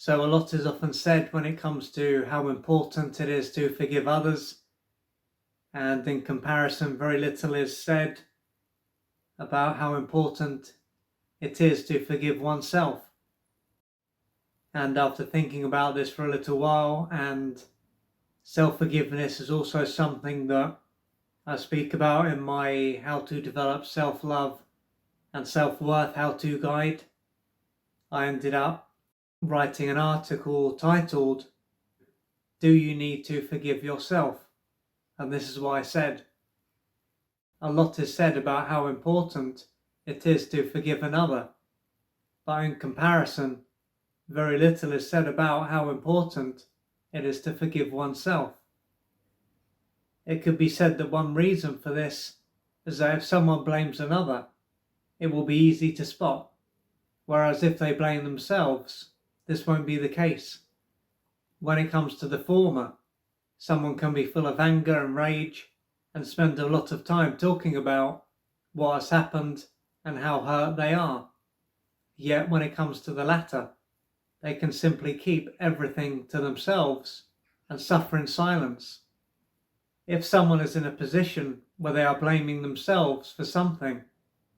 So a lot is often said when it comes to how important it is to forgive others, and in comparison, very little is said about how important it is to forgive oneself. And after thinking about this for a little while, and self-forgiveness is also something that I speak about in my How to Develop Self-Love and Self-Worth How-To Guide, I ended up writing an article titled, "Do You Need to Forgive Yourself?" And this is what I said. A lot is said about how important it is to forgive another, but in comparison, very little is said about how important it is to forgive oneself. It could be said that one reason for this is that if someone blames another, it will be easy to spot, whereas if they blame themselves, this won't be the case. When it comes to the former, someone can be full of anger and rage and spend a lot of time talking about what has happened and how hurt they are. Yet when it comes to the latter, they can simply keep everything to themselves and suffer in silence. If someone is in a position where they are blaming themselves for something,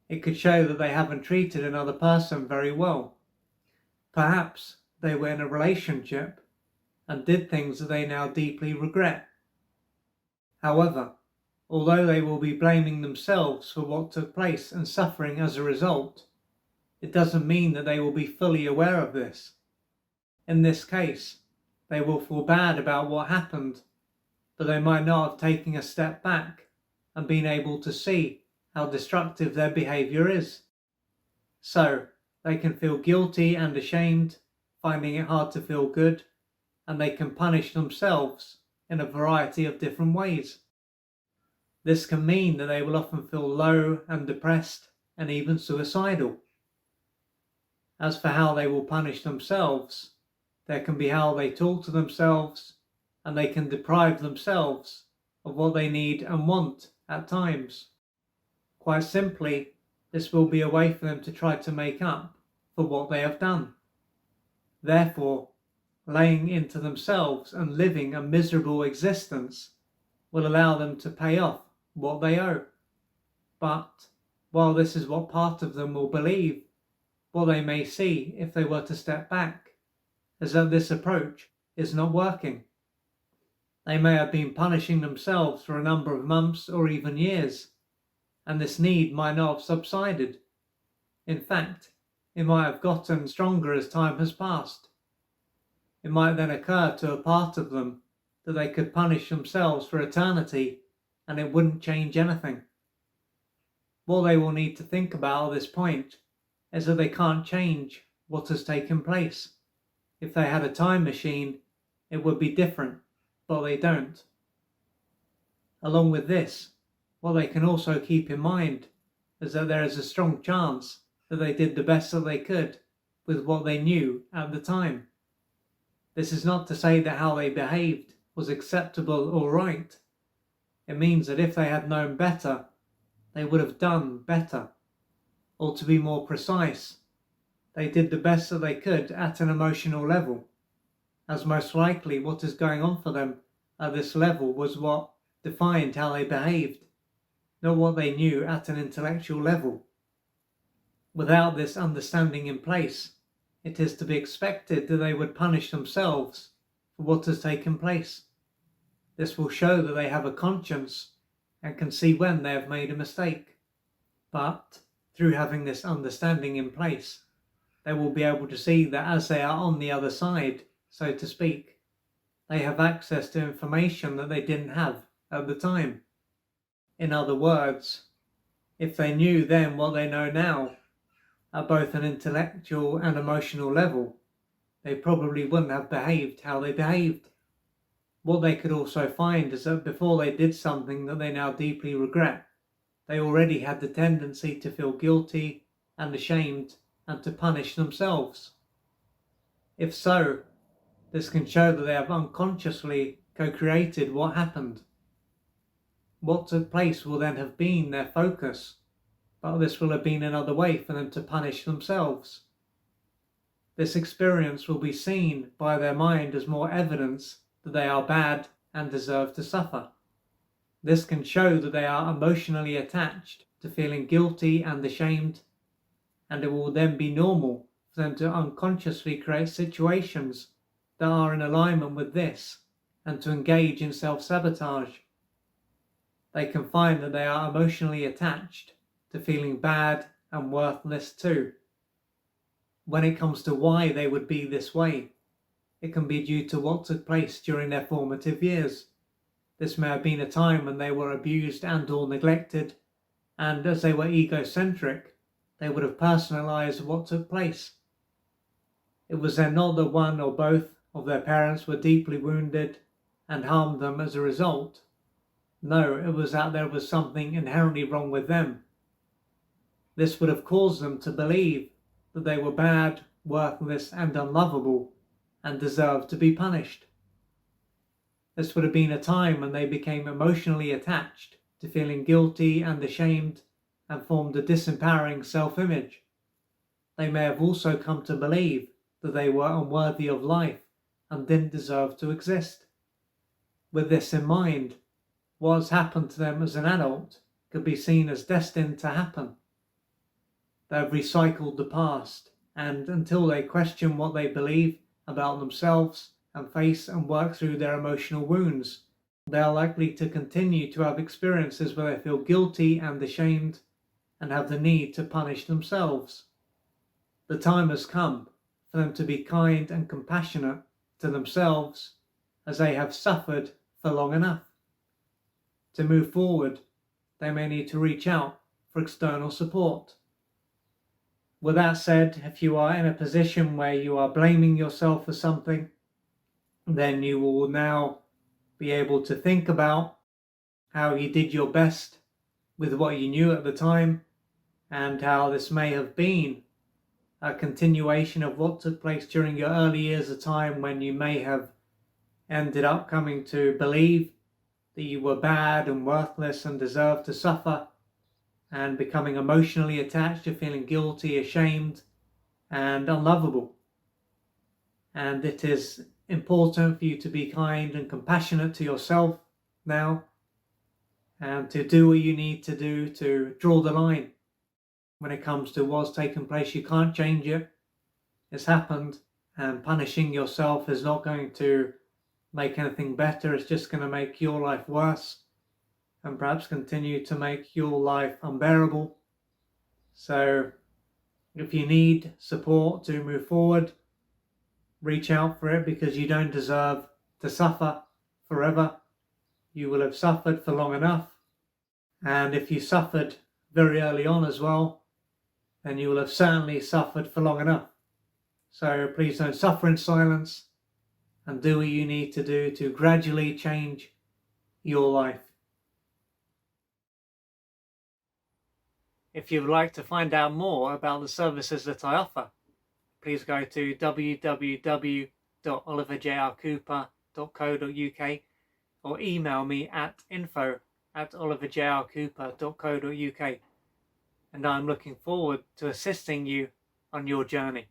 it could show that they haven't treated another person very well. Perhaps they were in a relationship and did things that they now deeply regret. However, although they will be blaming themselves for what took place and suffering as a result, it doesn't mean that they will be fully aware of this. In this case, they will feel bad about what happened, but they might not have taken a step back and been able to see how destructive their behavior is. So, they can feel guilty and ashamed, finding it hard to feel good, and they can punish themselves in a variety of different ways. This can mean that they will often feel low and depressed and even suicidal. As for how they will punish themselves, there can be how they talk to themselves, and they can deprive themselves of what they need and want at times. Quite simply, this will be a way for them to try to make up for what they have done. Therefore, laying into themselves and living a miserable existence will allow them to pay off what they owe. But while this is what part of them will believe, what they may see if they were to step back is that this approach is not working. They may have been punishing themselves for a number of months or even years, and this need might not have subsided. In fact, it might have gotten stronger as time has passed. It might then occur to a part of them that they could punish themselves for eternity and it wouldn't change anything. What they will need to think about at this point is that they can't change what has taken place. If they had a time machine, it would be different, but they don't. Along with this, what they can also keep in mind is that there is a strong chance that they did the best that they could with what they knew at the time. This is not to say that how they behaved was acceptable or right. It means that if they had known better, they would have done better. Or to be more precise, they did the best that they could at an emotional level, as most likely what is going on for them at this level was what defined how they behaved, not what they knew at an intellectual level. Without this understanding in place, it is to be expected that they would punish themselves for what has taken place. This will show that they have a conscience and can see when they have made a mistake. But through having this understanding in place, they will be able to see that as they are on the other side, so to speak, they have access to information that they didn't have at the time. In other words, if they knew then what they know now, at both an intellectual and emotional level, they probably wouldn't have behaved how they behaved. What they could also find is that before they did something that they now deeply regret, they already had the tendency to feel guilty and ashamed and to punish themselves. If so, this can show that they have unconsciously co-created what happened. What took place will then have been their focus, but this will have been another way for them to punish themselves. this experience will be seen by their mind as more evidence that they are bad and deserve to suffer. This can show that they are emotionally attached to feeling guilty and ashamed, and it will then be normal for them to unconsciously create situations that are in alignment with this and to engage in self-sabotage. They can find that they are emotionally attached to feeling bad and worthless too. When it comes to why they would be this way, it can be due to what took place during their formative years. This may have been a time when they were abused and or neglected, and as they were egocentric, they would have personalized what took place. It was then not that one or both of their parents were deeply wounded and harmed them as a result. No, it was that there was something inherently wrong with them. This would have caused them to believe that they were bad, worthless, and unlovable, and deserved to be punished. This would have been a time when they became emotionally attached to feeling guilty and ashamed and formed a disempowering self-image. They may have also come to believe that they were unworthy of life and didn't deserve to exist. With this in mind, what has happened to them as an adult could be seen as destined to happen. They have recycled the past, and until they question what they believe about themselves and face and work through their emotional wounds, they are likely to continue to have experiences where they feel guilty and ashamed and have the need to punish themselves. The time has come for them to be kind and compassionate to themselves, as they have suffered for long enough. To move forward, they may need to reach out for external support. With that said, if you are in a position where you are blaming yourself for something, then you will now be able to think about how you did your best with what you knew at the time, and how this may have been a continuation of what took place during your early years of time, when you may have ended up coming to believe that you were bad and worthless and deserved to suffer, and becoming emotionally attached to feeling guilty, ashamed, and unlovable. And it is important for you to be kind and compassionate to yourself now, and to do what you need to do to draw the line when it comes to what's taken place. You can't change it. It's happened, and punishing yourself is not going to make anything better. It's just going to make your life worse, and perhaps continue to make your life unbearable. So if you need support to move forward, reach out for it, because you don't deserve to suffer forever. You will have suffered for long enough, and if you suffered very early on as well, then you will have certainly suffered for long enough. So please don't suffer in silence, and do what you need to do to gradually change your life. If you would like to find out more about the services that I offer, please go to www.oliverjrcooper.co.uk or email me at info@oliverjrcooper.co.uk, and I'm looking forward to assisting you on your journey.